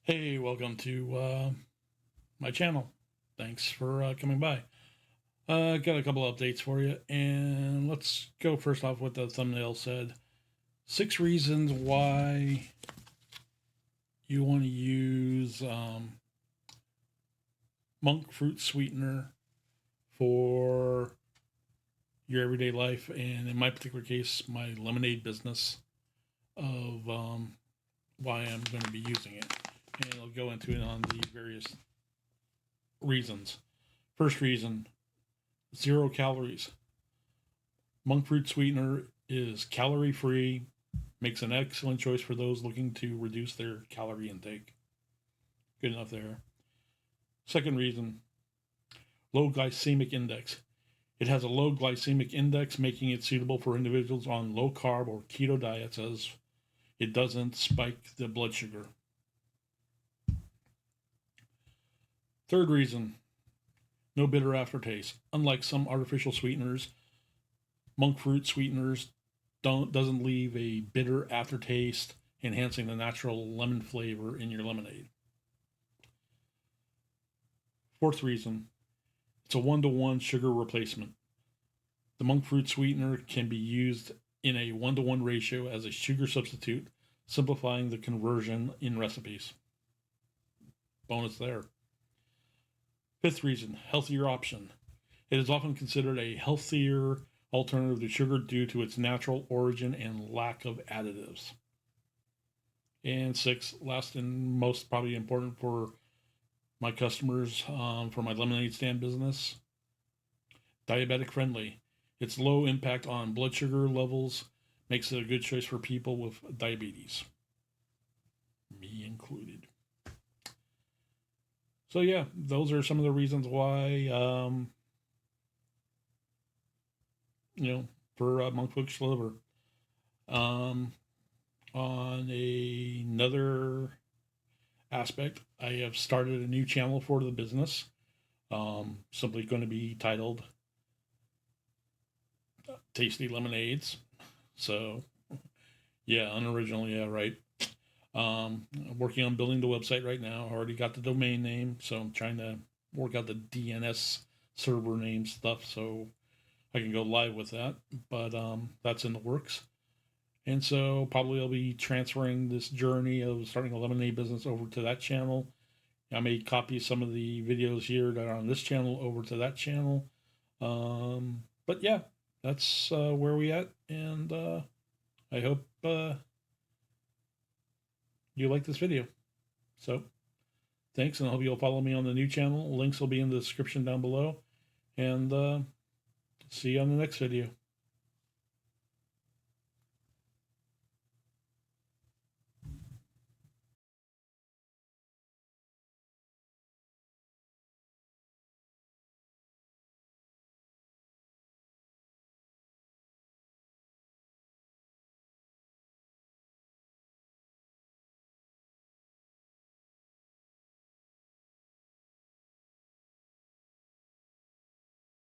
Hey, welcome to my channel. Thanks for coming by. Got a couple updates for you, and let's go first off with the thumbnail said 6 reasons why you want to use monk fruit sweetener for your everyday life, and in my particular case, my lemonade business of why I'm going to be using it. And I'll go into it on the various reasons. First reason, 0 calories. Monk fruit sweetener is calorie free, makes an excellent choice for those looking to reduce their calorie intake. Good enough there. Second reason, low glycemic index. It has a low glycemic index, making it suitable for individuals on low carb or keto diets, as it doesn't spike the blood sugar. Third reason, no bitter aftertaste. Unlike some artificial sweeteners, monk fruit sweeteners doesn't leave a bitter aftertaste, enhancing the natural lemon flavor in your lemonade. Fourth reason, it's a 1-to-1 sugar replacement. The monk fruit sweetener can be used in a 1-to-1 ratio as a sugar substitute, simplifying the conversion in recipes. Bonus there. Fifth reason, healthier option. It is often considered a healthier alternative to sugar due to its natural origin and lack of additives. And sixth, last and most probably important for my customers, for my lemonade stand business, diabetic-friendly. Its low impact on blood sugar levels makes it a good choice for people with diabetes, me included. So yeah, those are some of the reasons why, for Monk Fruit Sliver. On another aspect, I have started a new channel for the business. Simply going to be titled Tasty Lemonades. So, yeah, unoriginal, yeah, right. I'm working on building the website right now. I already got the domain name, so I'm trying to work out the DNS server name stuff so I can go live with that. But that's in the works. And so probably I'll be transferring this journey of starting a lemonade business over to that channel. I may copy some of the videos here that are on this channel over to that channel. But yeah, that's where we at. And I hope you like this video. So thanks, and I hope you'll follow me on the new channel. Links will be in the description down below. And see you on the next video.